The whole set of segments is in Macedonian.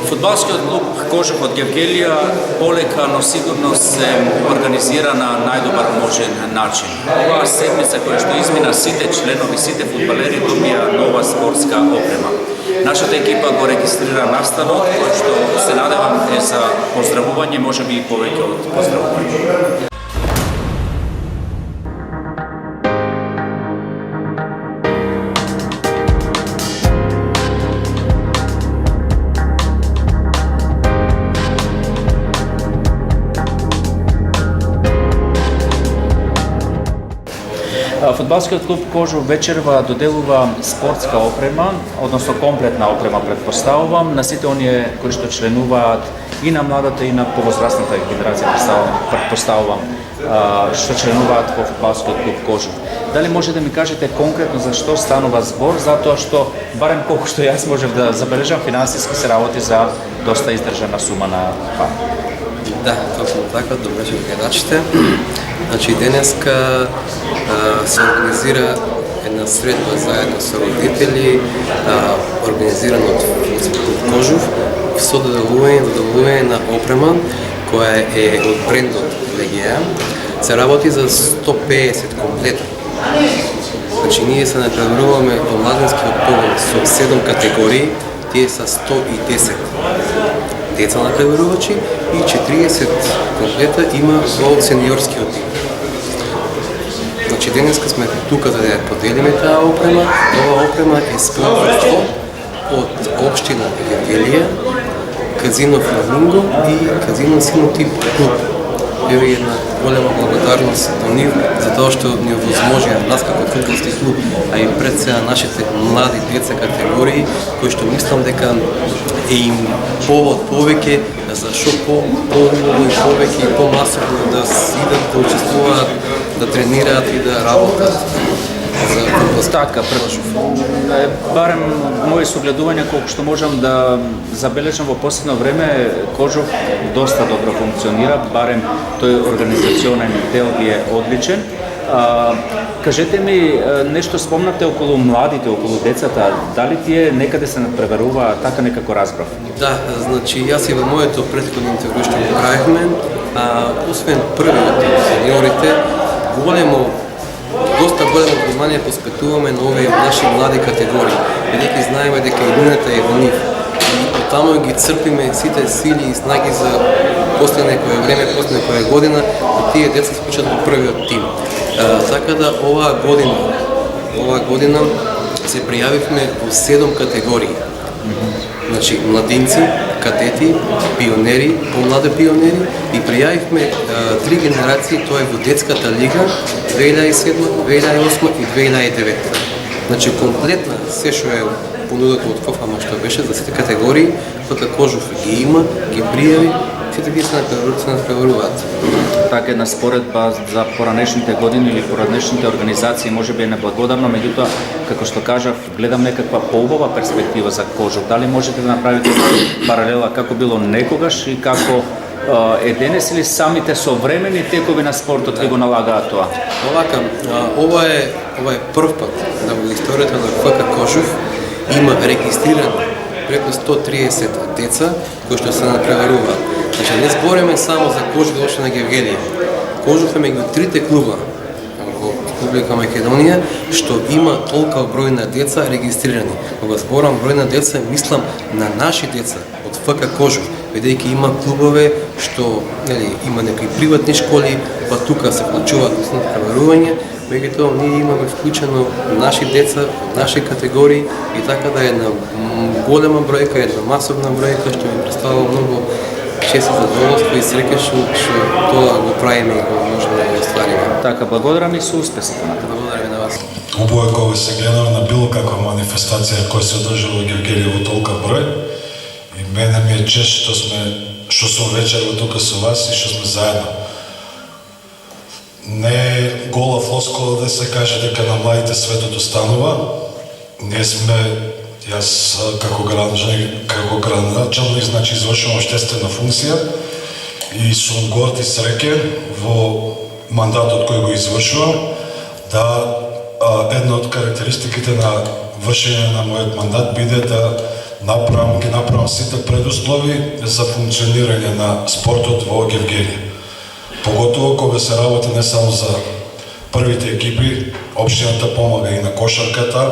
Фудбалскиот клуб Кожух од Гевгелија полека, но сигурно се организира на најдобар можен начин. Оваа седмица која што измина, сите членови, сите фудбалери добија нова спортска опрема. Нашата екипа го регистрира настанот, кој што се надевам е за поздравување, можеби и повеќе од поздравување. Фудбалскиот клуб Кожух вечерва доделува спортска опрема, односно комплетна опрема претпоставувам, на сите оние кои што членуваат и на младата и на повозрастната генерација претпоставувам, што членуваат во Фудбалскиот клуб Кожух. Дали може да ми кажете конкретно за што станува збор, затоа што барем колку што јас можев да забележам, финансиски се работи за доста издржана сума на това. Да, точно така, добре што гледачите. Значи, денеска се организира една средба заедно со родители, организирана од Клуб Кожух, со доделување на опрема која е од брендот Легија. Се работи за 150 комплета. Значи, ние се натпреваруваме во младинскиот погон со 7 категории, тие се 110 деца натпреварувачи и 40 комплета има во сениорскиот тим. Значи, денеска сме тука за да ја поделиме таа опрема. Ова опрема е спонзорство од општина Гевгелија, Казино Фламинго и Казино Синотип клуб. Ева една голема благодарност до нив за тоа што ни овозможија нас како фудбалски клуб, а и пред сега нашите млади деца категории, кои што мислам дека е им повод повеќе за што по-убаво и повеќе и по-масовно да идат, да учествуваат, да тренираат и да работат. Така, барем мои согледувања колку што можам да забележам во последно време, Кожух доста добро функционира, барем тој организационен дел ви е одличен. Кажете ми, нешто спомнавте околу младите, околу децата, дали тие некаде се надпреварува, така некако разбрав? Да, значи јас и во моето претходно интервју што го правихме, освен првиот сениорите, доста големо внимание посветуваме на овие наши млади категории, бидејќи знаеме дека иднината е во нив. И оттаму ги црпиме сите сили и снаги за после некое време, после некоја година, да тие деца се вклучат во првиот тим. Така да оваа година се пријавивме во 7 категории. Значи, младинци, кадети, пионери, помлади пионери и пријавивме 3 генерации, тоа е во детската лига 2007, 2008 и 2009. Значи, комплетна се што е понудата од ФФМ што беше за сите категории, ФК Кожух ги има, ги пријави, сите ги се натпреваруваат. Така една споредба за поранешните години или поранешните организации може би е неблагодарна, меѓутоа, како што кажав, гледам некаква поубава перспектива за Кожух. Дали можете да направите паралела како било некогаш и како е денес или самите современи текови на спортот ви го налагаат тоа? Овака, ова е прв пат да во историјата на ФК Кожух има регистрирани преку 130 деца кои што се натпреваруваат. Значи, не збориме само за Кожух и општина Гевгелија. Кожух е меѓу трите клуба во Република Македонија што има толков број на деца регистрирани. Кога зборам број на деца, мислам на наши деца од ФК Кожух, бидејќи има клубове што има некои приватни школи, па тука се вклучуваат во натпреварување, меѓутоа ние имаме вклучено наши деца, наши категории и така да е една голема бројка, една масовна бројка што ми представува многу чест и задоволство и среќа што тоа го правиме и го можеме да го оствариме. Така, благодарам и со успех. Благодарам на вас. Убаво кога се гледаме на било каква манифестација која се одржува во Гевгелија во толка број. И мене ми е чест што сум вечерва тука со вас и што сме заедно. Не е гола флоскула да се каже дека на младите светот останува. Ние сме, јас како граначалник, значи извршувам обществена функција и сум горд и среќен во мандатот кој го извршувам, да една од карактеристиките на вршење на мојот мандат биде да ги направам сите предуслови за функционирање на спортот во Гевгелија. Поготово кога се работи не само за првите екипи, општината помага и на кошарката.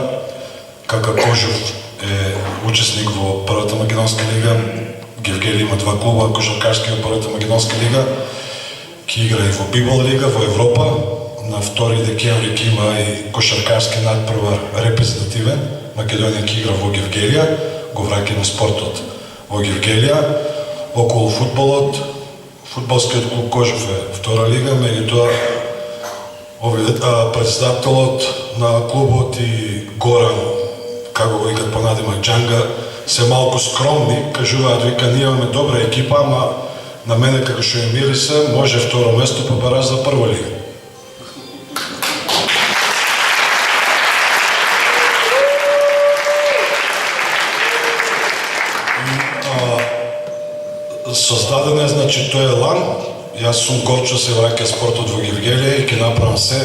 Кака Кожов е учесник во Првата македонска лига. Гевгелија има 2 клуба кошаркарски во Првата македонска лига. Ки игра и во Бибол лига во Европа. На 2 декември ки има и кошаркарски надпревар репрезентативен. Македонија ки игра во Гевгелија, го враќаме спортот во Гевгелија. Околу фудбалот, фудбалскиот клуб Кожов е 2 лига, меѓутоа председателот на клубот и Горан, како го викат по надимак Джанга, се малку скромни, кажуваат вика ние имаме добра екипа, ама на мене како што е мирисе, може 2 место па бараш за 1 лига. Создаден е, значи, тој елан. Јас сум горд што се враќа спортот во Гевгелија и ќе направам се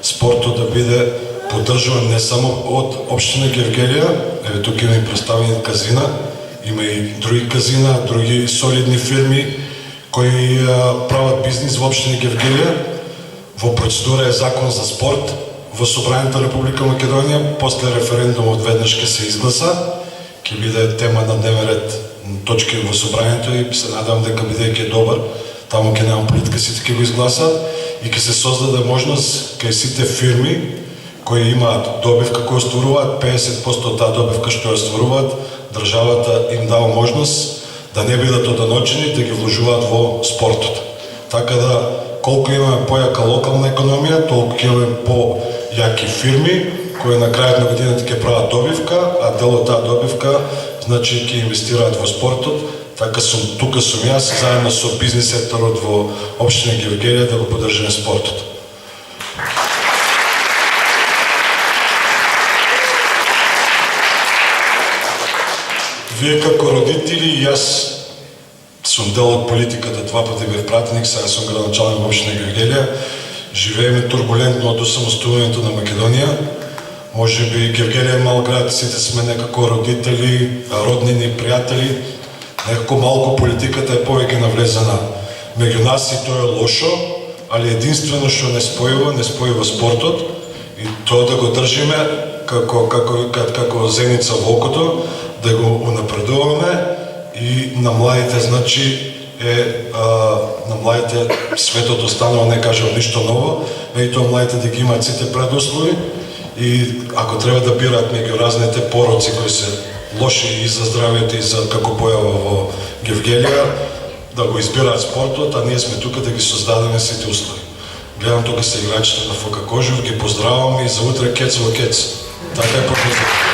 спортот да биде поддржуван не само од општина Гевгелија, еве тука има и представени казина, има и други казина, други солидни фирми кои прават бизнис во општина Гевгелија. Во процедура е закон за спорт во Собранието Република Македонија, после референдумот веднаш ќе се изгласа, ќе биде тема на дневен ред точки во Собранието и се надам дека бидејќи добар, таму ќе нема политика, сите ќе го изгласат и ќе се создаде можност кај сите фирми кои имаат добивка која стваруваат, 50% од таа добивка што ја стваруваат, државата им дава можност да не бидат оданочени, да ги вложуваат во спортот. Така да, колку имаме појака локална економија, толку ќе имаме појаки фирми кои на крајот на годината ќе прават добивка, а дел од таа добивка значи ќе инвестираат во спортот. Така тука сум јас заедно со бизнис секторот во општина Гевгелија да го поддржиме спортот. Вие како родители и јас сум дел од политиката, 2 пати бев пратеник, сега сум градоначалник во општина Гевгелија. Живееме турбулентно од осамостувањето на Македонија. Може би Гевгелија е мал град, сите сме некако родители, роднини, пријатели. Некако малку политиката е повеќе навлезена меѓу нас и тоа е лошо, али единствено што не спојува спортот и тоа да го држиме како зеница во окото, да го унапредуваме и на младите, значи, на младите светот останува, не кажам ништо ново, меѓутоа младите да ги имаат сите предуслови и ако треба да бираат меѓу разните пороци кои се лоши и за здравјето и за како појава во Гевгелија, да го избираат спортот, а ние сме тука да ги создадеме сите услови. Гледам тука се играчите на ФК Кожов, ги поздравам и за утре кец во кец. Така е пропозиција.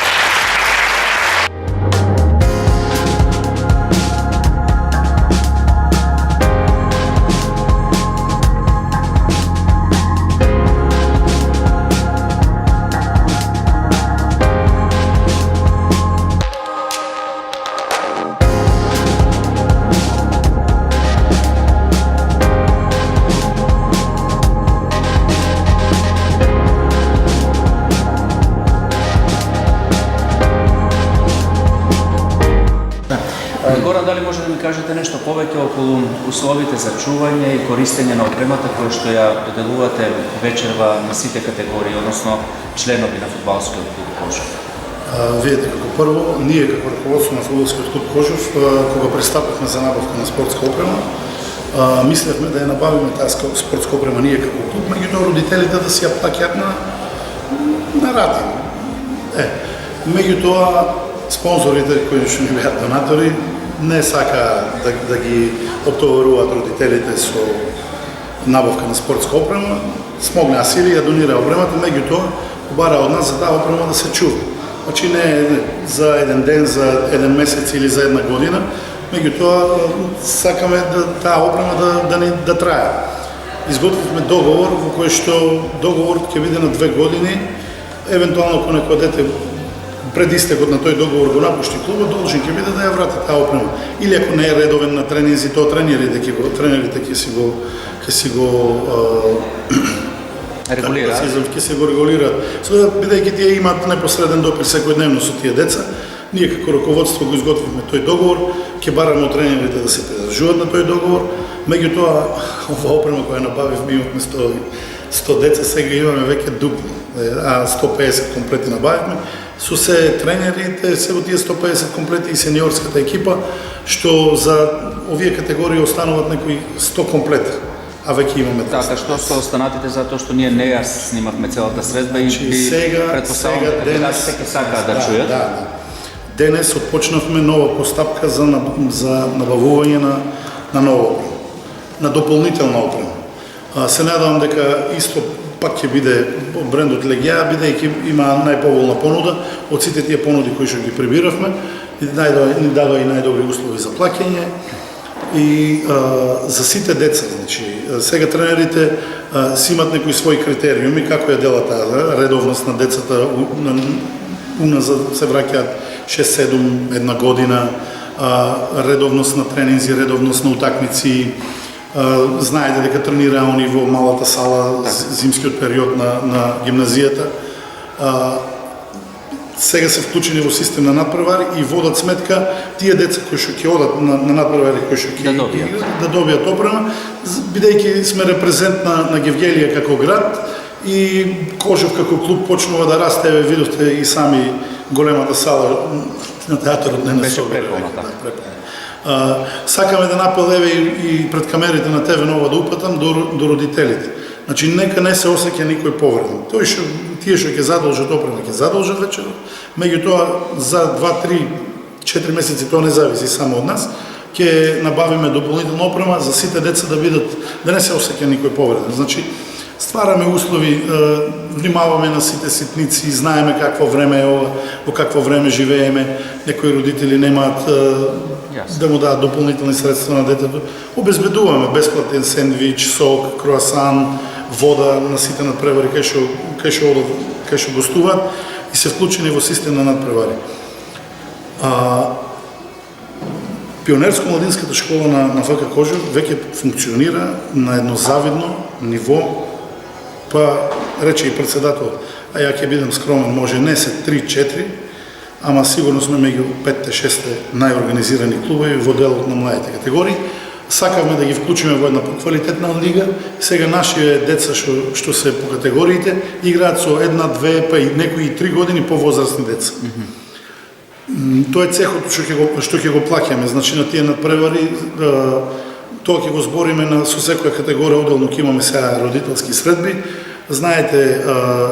Горан, дали може да ми кажете нешто повеќе околу условите за чување и користење на опремата која што ја доделувате вечерва на сите категории, односно членови на фудбалскиот клуб Кожов? Видете, како прво, ние како раководство на фудбалскиот клуб Кожов, кога пристапивме за набавка на спортска опрема, мислевме да ја набавиме таа спортска опрема ние како клуб, меѓутоа родителите да си ја плаќаат на рати. Меѓутоа, спонзорите кои што ни беа донатори не сака да ги оптоваруваат родителите со набавка на спортска опрема, смогнаа сили ја донира опремата, меѓутоа побара од нас за таа опрема да се чува. Значи не за еден ден, за еден месец или за една година, меѓутоа сакаме таа опрема да трае. Изготвивме договор во кој што договорот ќе биде на 2 години, евентуално ако некој дете пред истекот на тој договор го напушти клубот, должен ќе биде да ја врати таа опрема. Или ако не е редовен на тренинзи, тоа тренерите ќе си го регулираат. Ќе се го регулираат. Бидејќи тие имаат непосреден допир секојдневно со тие деца, Ние како раководство го изготвивме тој договор, ќе бараме од тренерите да се придржуваат на тој договор. Меѓутоа, ова опрема која набавивме, имавме 100 деца, сега имаме веќе дупло, а 150 комплети набавивме. Со се тренерите, се во тие 150 комплети и сениорската екипа, што за овие категории остануваат некои 100 комплета, а веќе имаме Така, што со останатите, затоа што ние не ја снимавме целата средба и предпоставам дека гледачите ќе сакаат да чујат. Денес отпочнавме нова постапка за набавување на нова опрема, на дополнителна опрема. Се надевам дека исто пак ќе биде брендот Легија, бидејќи има најповолна понуда од сите тие понуди кои што ги прибиравме, ни дава и најдобри услови за плаќање и за сите деца. Значи, сега тренерите си имат некои своји критериуми како ја дела таа редовност на децата. У нас се враќаат 6-7 една година, редовност на тренинзи, редовност на утакмици. Знаете дека тренираа они во малата сала зимскиот период на гимназијата. Сега се вклучени во систем на надпревари и водат сметка тие деца кои што ќе одат на надпревари, кои што ќе да добијат опрема, бидејќи сме репрезент на Гевгелија како град и Кожев како клуб почнува да расте. Видовте и сами големата сала на театарот не беше преполна. Сакаме да напелеве и пред камерите на ТВ Нова да упатам до родителите. Значи, нека не се осеќа никој повреден. Тие што ќе задолжат опрема, ќе задолжат вечерот. Меѓутоа, за 2, 3, 4 месеци, тоа не зависи само од нас, ќе набавиме дополнителна опрема за сите деца да не се осеќа никој повреден. Значи, ствараме услови, внимаваме на сите ситници, знаеме какво време е ова, во какво време живееме. Некои родители немаат да му дадат дополнителни средства на детето. Обезбедуваме бесплатен сендвич, сок, круасан, вода на сите надпревари кај што гостуваат и се вклучени во систем на надпревари. Пионерско-младинската школа на ФК Кожев веќе функционира на едно завидно ниво, па рече и председател, а ја ќе бидам скромен, може не се 3-4, ама сигурно сме меѓу 5-6 најорганизирани клубови во делот на младите категории. Сакавме да ги вклучиме во една поквалитетна лига. Сега нашите деца што се по категориите играат со 1-2, па и некои 3 години повозрастни деца. Тоа е цехот што ќе го плаќаме. Значи на тие надпревари тоа ќе го збориме со секоја категорија отделно, ќе имаме сега родителски средби. Знаете,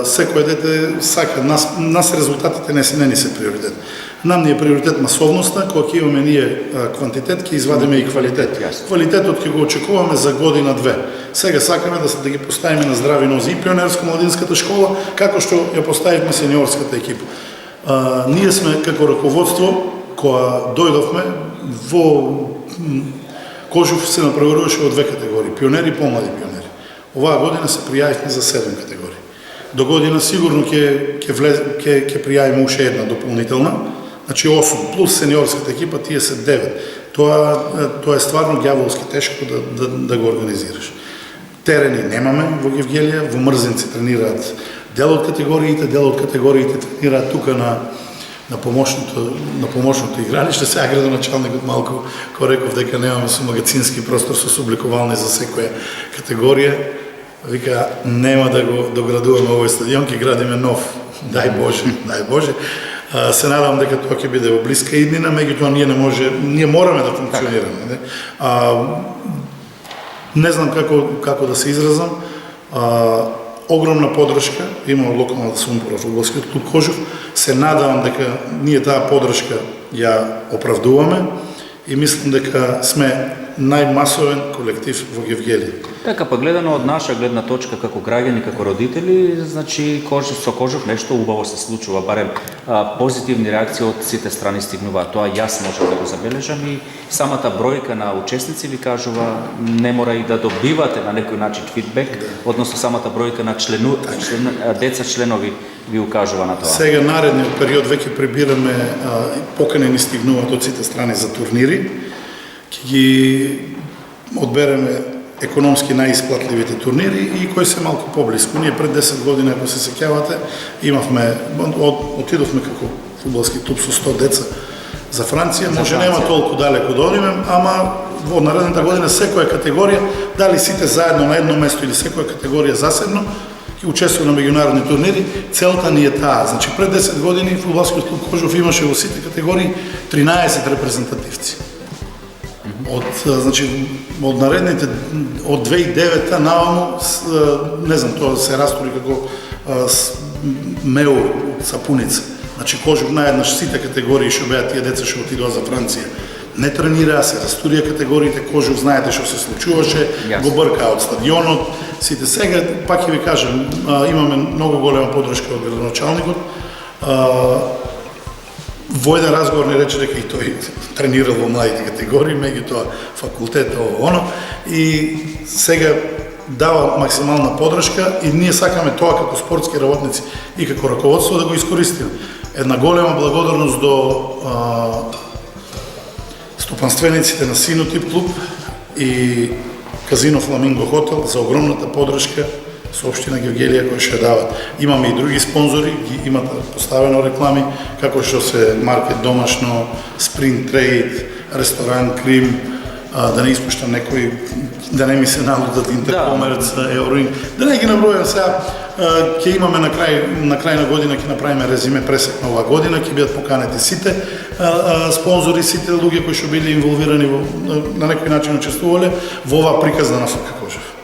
секој дете сака, нас резултатите не ни се приоритет. Нам ни е приоритет масовноста, кога ќе имаме ние квантитет, ќе извадиме и квалитет. Квалитетот ќе го очекуваме за година-две. Сега сакаме да ги поставиме на здрави нози и пионерско-младинската школа, како што ја поставивме сениорската екипа. Ние сме како раководство, кога дојдовме во Кожев се направуваше од 2 категории, пионери и помлади пионери. Оваа година се пријавивме за 7 категории. До година сигурно ќе пријавиме уште една дополнителна, значи 8 плюс сениорската екипа, тие се 9. Тоа е стварно ѓаволски тешко да го организираш. Терени немаме во Гевгелија, во Мрзинци тренираат дел од категориите тренираат тука на помошното игралиште. Сега градоначалникот малку кореков дека немаме со магазински простор со субликовални за секоја категорија. Вика, нема да го доградуваме овој стадион, ќе градиме нов. Дај Боже. Се надам дека тоа ќе биде во блиска иднина, меѓутоа ние мораме да функционираме. Не знам како да се изразам. Огромна поддршка има од локалната самоуправа во фудбалскиот клуб Кожев. Се надевам дека ние таа поддршка ја оправдуваме и мислам дека сме најмасовен колектив во Гевгелија. Така, па гледано од наша гледна точка како граѓани, како родители, значи со Кожев нешто убаво се случува, барем позитивни реакции од сите страни стигнуваат. Тоа јас можам да го забележам и самата бројка на учесници ви кажува, не мора и да добивате на некој начин фидбек, односно самата бројка на деца членови ви укажува на тоа. Сега наредниот период веќе прибираме покани ни стигнуваат од сите страни за турнири. Ќе ги одбереме економски најисплатливите турнири и кои се малку поблиску. Ние пред 10 години, ако се сеќавате, отидовме како фудбалски клуб со 100 деца за Франција. Може Франција. нема толку далеко да одиме, ама во наредната година секоја категорија, дали сите заедно на едно место или секоја категорија заседно, ќе учествува на меѓународни турнири. Целта ни е таа. Значи пред 10 години фудбалскиот клуб Кожов имаше во сите категории 13 репрезентативци. Од наредните од 2009 наваму, не знам, тоа се растури како меур од сапуница. Значи Кожух наеднаш сите категории што беа тие деца што отидоа за Франција не тренираа, се растурија категориите. Кожух знаете што се случуваше, го бркаа од стадионот. Сите сега, пак ќе ви кажам, имаме многу голема поддршка од градоначалникот. Во еден разговор ни рече дека и тој тренирал во младите категории, меѓутоа факултет, оно, и сега дава максимална поддршка и ние сакаме тоа како спортски работници и како раководство да го искористиме. Една голема благодарност до стопанствениците на Синотип клуб и Казино Фламинго хотел за огромната поддршка со општина Гевгелија која ќе дават. Имаме и други спонзори, ги имат поставено реклами, како што се Маркет домашно, Спринт Трейд, Ресторан Крим, да не испуштам некои, да не ми се налудат Интеркомерц, Евроинг, да не ги набројам сега. Ќе имаме на крај на година ќе направиме резиме пресек на оваа година, ќе бидат поканети сите спонзори, сите луѓе кои што биле инволвирани на некој начин учествувале во оваа приказна на ФК Кожев.